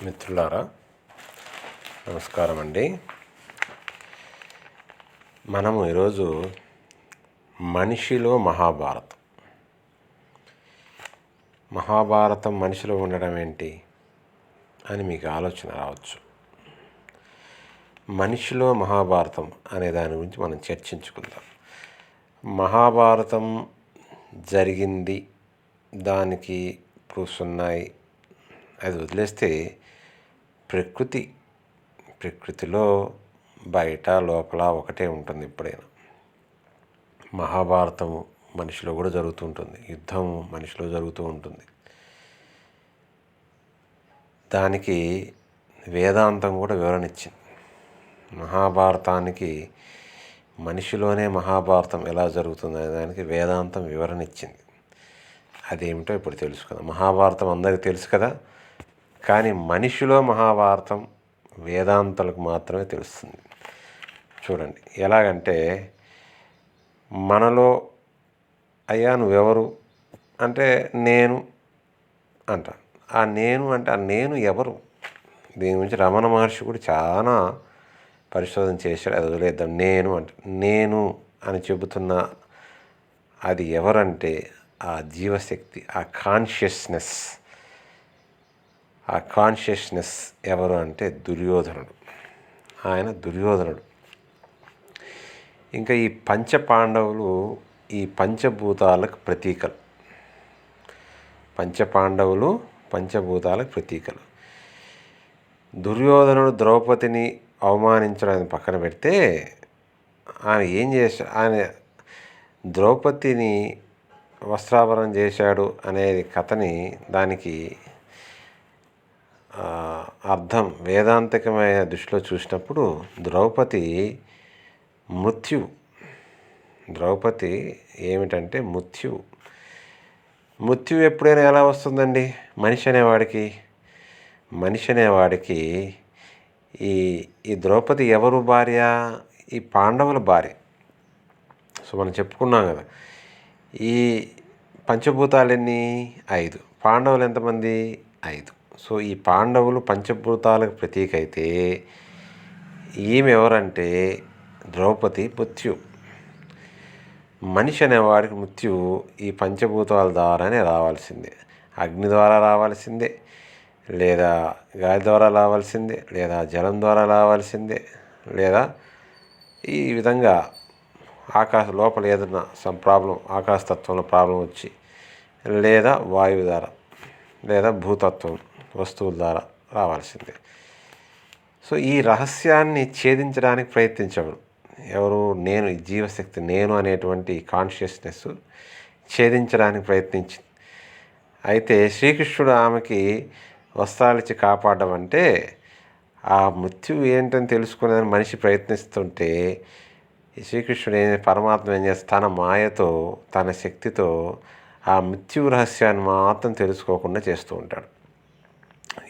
మిత్రులారా నమస్కారం అండి. మనము ఈరోజు మనిషిలో మహాభారతం మనిషిలో ఉండడం ఏంటి అని మీకు ఆలోచన రావచ్చు. మనిషిలో మహాభారతం అనే దాని గురించి మనం చర్చించుకుందాం. మహాభారతం జరిగింది, దానికి ప్రూఫ్స్ ఉన్నాయి, అది వదిలేస్తే ప్రకృతిలో బయట లోపల ఒకటే ఉంటుంది. ఎప్పుడైనా మహాభారతము మనిషిలో కూడా జరుగుతూ ఉంటుంది, యుద్ధం మనిషిలో జరుగుతూ ఉంటుంది. దానికి వేదాంతం కూడా వివరణ ఇచ్చింది. మహాభారతానికి మనిషిలోనే మహాభారతం ఎలా జరుగుతుంది అనే దానికి వేదాంతం వివరణ ఇచ్చింది. అదేమిటో ఇప్పుడు తెలుసుకుందాం. మహాభారతం అందరికీ తెలుసు కదా, కానీ మనిషిలో మహాభారతం వేదాంతాలకు మాత్రమే తెలుస్తుంది. చూడండి ఎలాగంటే, మనలో అయ్యా నువ్వెవరు అంటే నేను అంట. ఆ నేను అంటే ఆ నేను ఎవరు? దీని గురించి రమణ మహర్షి కూడా చాలా పరిశోధన చేశాడు. అది వదిలేద్దాం. నేను అంటే నేను అని చెబుతున్న అది ఎవరంటే ఆ జీవశక్తి, ఆ కాన్షియస్నెస్ ఎవరు అంటే దుర్యోధనుడు. ఆయన దుర్యోధనుడు. ఇంకా ఈ పంచపాండవులు ఈ పంచభూతాలకు ప్రతీకలు. పంచభూతాలకు ప్రతీకలు. దుర్యోధనుడు ద్రౌపదిని అవమానించడానికి పక్కన పెడితే ఆయన ఏం చేశాడు? ఆయన ద్రౌపదిని వస్త్రాభరణం చేశాడు అనేది కథని, దానికి అర్థం వేదాంతికమైన దృష్టిలో చూసినప్పుడు ద్రౌపది ఏమిటంటే మృత్యు ఎప్పుడైనా ఎలా వస్తుందండి? మనిషి అనేవాడికి ఈ ద్రౌపది ఎవరు భార్య? ఈ పాండవుల భార్య. సో మనం చెప్పుకున్నాం కదా, ఈ పంచభూతాలు ఎన్ని? 5. పాండవులు ఎంతమంది? 5. సో ఈ పాండవులు పంచభూతాలకు ప్రతీక అయితే, ఈమె ఎవరంటే ద్రౌపది మృత్యు. మనిషి అనేవాడికి మృత్యు ఈ పంచభూతాల ద్వారానే రావాల్సిందే. అగ్ని ద్వారా రావాల్సిందే, లేదా గాలి ద్వారా రావాల్సిందే, లేదా జలం ద్వారా రావాల్సిందే, లేదా ఈ విధంగా లోపల ఏదైనా ఆకాశతత్వంలో ప్రాబ్లం వచ్చి, లేదా వాయువు ద్వారా, లేదా భూతత్వం వస్తువుల ద్వారా రావాల్సిందే. సో ఈ రహస్యాన్ని ఛేదించడానికి ప్రయత్నించడు ఎవరు? నేను. ఈ జీవశక్తి నేను అనేటువంటి కాన్షియస్నెస్ ఛేదించడానికి ప్రయత్నించింది. అయితే శ్రీకృష్ణుడు ఆమెకి వస్త్రాలిచ్చి కాపాడడం అంటే ఆ మృత్యువు ఏంటని తెలుసుకునేదని మనిషి ప్రయత్నిస్తుంటే, శ్రీకృష్ణుడు పరమాత్మ ఏం చేస్తే తన మాయతో, తన శక్తితో ఆ మృత్యు రహస్యాన్ని మాత్రం తెలుసుకోకుండా చేస్తూ ఉంటాడు.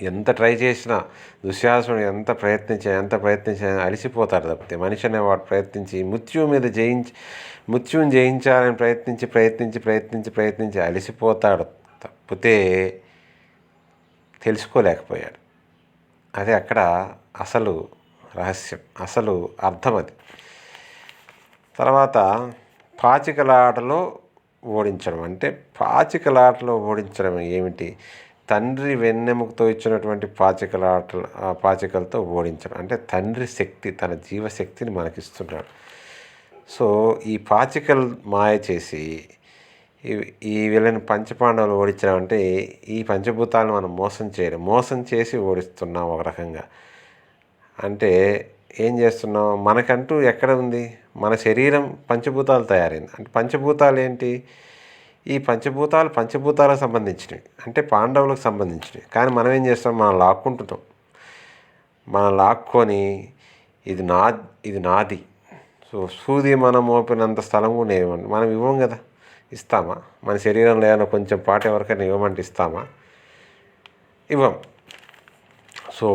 ఎంత ట్రై చేసినా దుశ్శాసనుడు ఎంత ప్రయత్నించినా అలసిపోతాడు తప్పితే, మనిషి అనేవాడు ప్రయత్నించి మృత్యువుని జయించాలని ప్రయత్నించి అలసిపోతాడు తప్పితే తెలుసుకోలేకపోయాడు. అదే అక్కడ అసలు రహస్యం, అసలు అర్థం అది. తర్వాత పాచికలాటలో ఓడించడం ఏమిటి? తండ్రి వెన్నెముకతో ఇచ్చినటువంటి పాచికలతో ఓడించడం అంటే తండ్రి శక్తి, తన జీవశక్తిని మనకిస్తున్నాడు. సో ఈ పాచికలు మాయ చేసి ఈ వీళ్ళని పంచపాండవులు ఓడించడం అంటే ఈ పంచభూతాలను మనం మోసం చేసి ఓడిస్తున్నాం ఒక రకంగా. అంటే ఏం చేస్తున్నాం? మనకంటూ ఎక్కడ ఉంది? మన శరీరం పంచభూతాలు తయారైంది. అంటే పంచభూతాలు ఏంటి? ఈ పంచభూతాలకు సంబంధించినవి, అంటే పాండవులకు సంబంధించినవి. కానీ మనం ఏం చేస్తాం? మనం లాక్కొని ఇది నాది. సో సూది మనం మోపినంత స్థలం కూడా మనం ఇవ్వం కదా. ఇస్తామా? మన శరీరంలో ఏమైనా కొంచెం పాట ఎవరికైనా ఇవ్వమంటే ఇస్తామా? ఇవ్వం. సో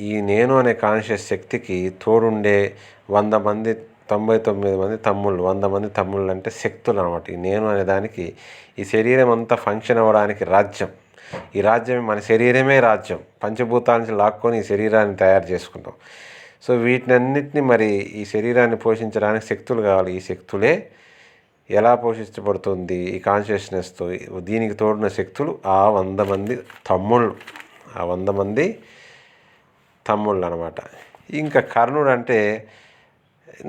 ఈ నేను అనే కాన్షియస్ శక్తికి తోడుండే 100 మంది 99 మంది తమ్ముళ్ళు, 100 మంది తమ్ముళ్ళు అంటే శక్తులు అనమాట. ఈ నేను అనే దానికి ఈ శరీరం అంతా ఫంక్షన్ అవ్వడానికి రాజ్యం. ఈ రాజ్యం మన శరీరమే రాజ్యం. పంచభూతాల నుంచి లాక్కొని ఈ శరీరాన్ని తయారు చేసుకుంటాం. సో వీటినన్నిటిని మరి ఈ శరీరాన్ని పోషించడానికి శక్తులు కావాలి. ఈ శక్తులే ఎలా పోషించబడుతుంది ఈ కాన్షియస్నెస్తో, దీనికి తోడిన శక్తులు ఆ 100 మంది తమ్ముళ్ళు. ఆ 100 మంది తమ్ముళ్ళు అనమాట. ఇంకా కర్ణుడు అంటే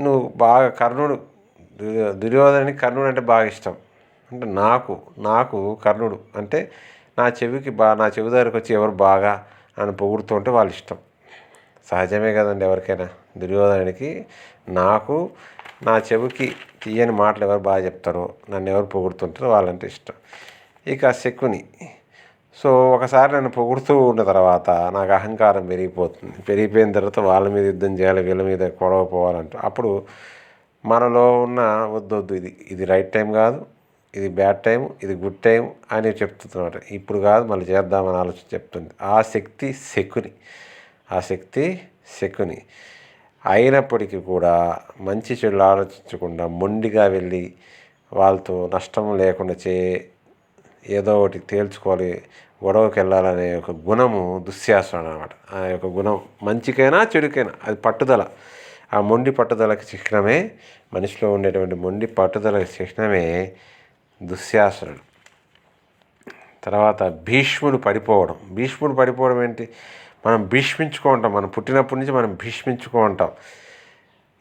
నువ్వు బాగా దుర్యోధనికి కర్ణుడు అంటే బాగా ఇష్టం. అంటే నాకు కర్ణుడు అంటే నా చెవి దగ్గరకు వచ్చి ఎవరు బాగా అని పొగుడుతుంటే వాళ్ళు ఇష్టం. సహజమే కదండి ఎవరికైనా. దుర్యోధనుడికి నా చెవికి తీయని మాటలు ఎవరు బాగా చెప్తారో, నన్ను ఎవరు పొగుడుతుంటారో వాళ్ళంటే ఇష్టం. ఇక శకుని. సో ఒకసారి నన్ను పొగుడుతూ ఉన్న తర్వాత నాకు అహంకారం పెరిగిపోయిన తర్వాత వాళ్ళ మీద యుద్ధం చేయాలి, వీళ్ళ మీద గొడవ పోవాలంటూ అప్పుడు మనలో ఉన్న వద్దు ఇది రైట్ టైం కాదు, ఇది బ్యాడ్ టైం, ఇది గుడ్ టైం అని చెప్తున్నమాట. ఇప్పుడు కాదు మళ్ళీ చేద్దామని ఆలోచన చెప్తుంది. ఆ శక్తి శకుని అయినప్పటికీ కూడా మంచి చెడులు ఆలోచించకుండా మొండిగా వెళ్ళి వాళ్ళతో నష్టం లేకుండా ఏదో ఒకటి తేల్చుకోవాలి, గొడవకి వెళ్ళాలనే ఒక గుణము దుశ్శాసనం అనమాట. ఆ యొక్క గుణం మంచికైనా చెడుకైనా అది పట్టుదల. ఆ మొండి పట్టుదలకి చిహ్నమే, మనిషిలో ఉండేటువంటి మొండి పట్టుదలకి చిహ్నమే దుశ్శాసనుడు. తర్వాత భీష్ముడు పడిపోవడం ఏంటి? మనం భీష్మించుకో ఉంటాం. మనం పుట్టినప్పటి నుంచి మనం భీష్మించుకో ఉంటాం.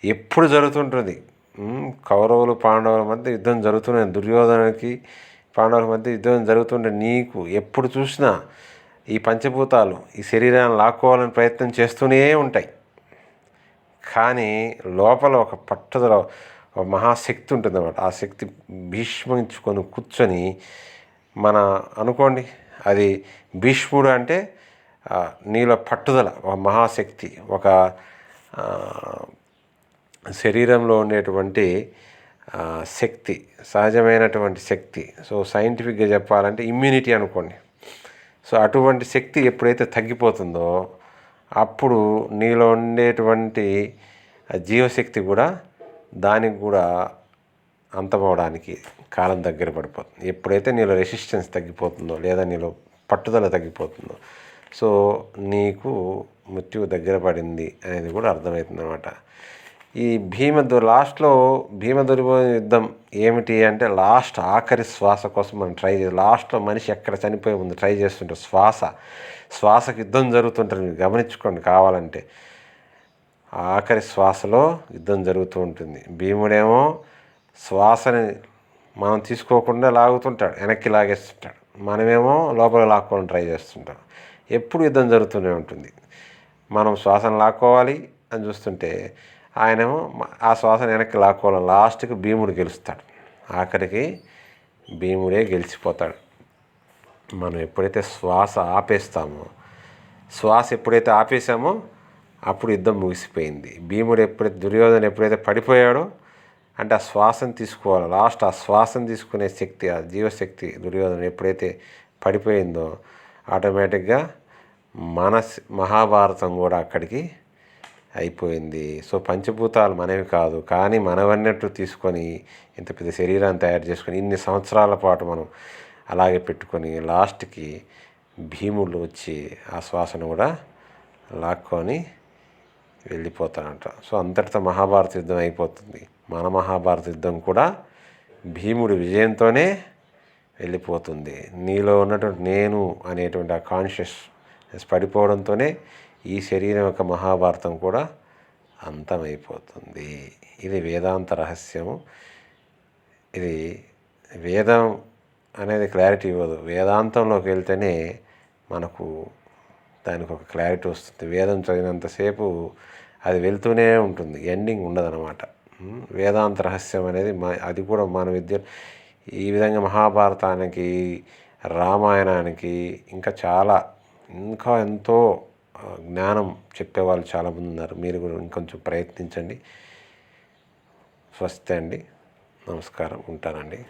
ఎప్పుడు జరుగుతుంటుంది. కౌరవులు పాండవుల మధ్య యుద్ధం జరుగుతున్నాయి, దుర్యోధనకి పాండవుల మధ్య యుద్ధం జరుగుతుంటే నీకు ఎప్పుడు చూసినా ఈ పంచభూతాలు ఈ శరీరాన్ని లాక్కోవాలని ప్రయత్నం చేస్తూనే ఉంటాయి. కానీ లోపల ఒక పట్టుదల, ఒక మహాశక్తి ఉంటుంది అన్నమాట. ఆ శక్తి భీష్మించుకొని కూర్చొని అనుకోండి, అది భీష్ముడు అంటే నీలో పట్టుదల, ఒక మహాశక్తి, ఒక శరీరంలో ఉండేటువంటి శక్తి, సహజమైనటువంటి శక్తి. సో సైంటిఫిక్గా చెప్పాలంటే ఇమ్యూనిటీ అనుకోండి. సో అటువంటి శక్తి ఎప్పుడైతే తగ్గిపోతుందో అప్పుడు నీలో ఉండేటువంటి జీవశక్తి కూడా దానికి కూడా అంతమవడానికి కాలం దగ్గర పడిపోతుంది. ఎప్పుడైతే నీలో రెసిస్టెన్స్ తగ్గిపోతుందో లేదా నీలో పట్టుదల తగ్గిపోతుందో సో నీకు మృత్యువు దగ్గర పడింది అనేది కూడా అర్థమవుతుంది అన్నమాట. ఈ లాస్ట్లో భీమదుర్యోధన యుద్ధం ఏమిటి అంటే లాస్ట్ ఆఖరి శ్వాస కోసం మనం ట్రై చేయాలి. లాస్ట్లో మనిషి ఎక్కడ చనిపోయే ముందు ట్రై చేస్తుంటారు. శ్వాసకి యుద్ధం జరుగుతుంటుంది. మీరు గమనించుకోండి కావాలంటే. ఆఖరి శ్వాసలో యుద్ధం జరుగుతూ ఉంటుంది. భీముడేమో శ్వాసని మనం తీసుకోకుండా లాగుతుంటాడు, వెనక్కి లాగేస్తుంటాడు. మనమేమో లోపల లాక్కోవాలని ట్రై చేస్తుంటాం. ఎప్పుడు యుద్ధం జరుగుతూనే ఉంటుంది. మనం శ్వాసను లాక్కోవాలి అని చూస్తుంటే ఆయనేమో ఆ శ్వాసను వెనక్కి లాక్కోవాలి. లాస్ట్కి భీముడు గెలుస్తాడు. ఆఖరికి భీముడే గెలిచిపోతాడు. మనం ఎప్పుడైతే శ్వాస ఆపేసామో అప్పుడు యుద్ధం ముగిసిపోయింది. దుర్యోధన ఎప్పుడైతే పడిపోయాడో అంటే ఆ శ్వాసను తీసుకోవాలి. లాస్ట్ ఆ శ్వాసను తీసుకునే శక్తి, ఆ జీవశక్తి దుర్యోధన ఎప్పుడైతే పడిపోయిందో ఆటోమేటిక్గా మహాభారతం కూడా అక్కడికి అయిపోయింది. సో పంచభూతాలు మనవి కాదు, కానీ మనవన్నట్టు తీసుకొని ఇంత పెద్ద శరీరాన్ని తయారు చేసుకొని ఇన్ని సంవత్సరాల పాటు మనం అలాగే పెట్టుకొని లాస్ట్కి భీముడు వచ్చి ఆ శ్వాసను కూడా లాక్కొని వెళ్ళిపోతాడంట. సో అంతటితో మహాభారత యుద్ధం అయిపోతుంది. మన మహాభారత యుద్ధం కూడా భీముడి విజయంతోనే వెళ్ళిపోతుంది. నీలో ఉన్నటువంటి నేను అనేటువంటి ఆ కాన్షియస్నెస్ పడిపోవడంతోనే ఈ శరీరం యొక్క మహాభారతం కూడా అంతమైపోతుంది. ఇది వేదాంత రహస్యము. ఇది వేదం అనేది క్లారిటీ ఇవ్వదు. వేదాంతంలోకి వెళ్తేనే మనకు దానికి ఒక క్లారిటీ వస్తుంది. వేదం చదివినంతసేపు అది వెళ్తూనే ఉంటుంది, ఎండింగ్ ఉండదన్నమాట. వేదాంత రహస్యం అనేది అది కూడా మన విద్య ఈ విధంగా మహాభారతానికి, రామాయణానికి ఇంకా ఎంతో జ్ఞానం చెప్పేవాళ్ళు చాలామంది ఉన్నారు. మీరు కూడా ఇంకొంచెం ప్రయత్నించండి. స్వస్తి అండి. నమస్కారం. ఉంటానండి.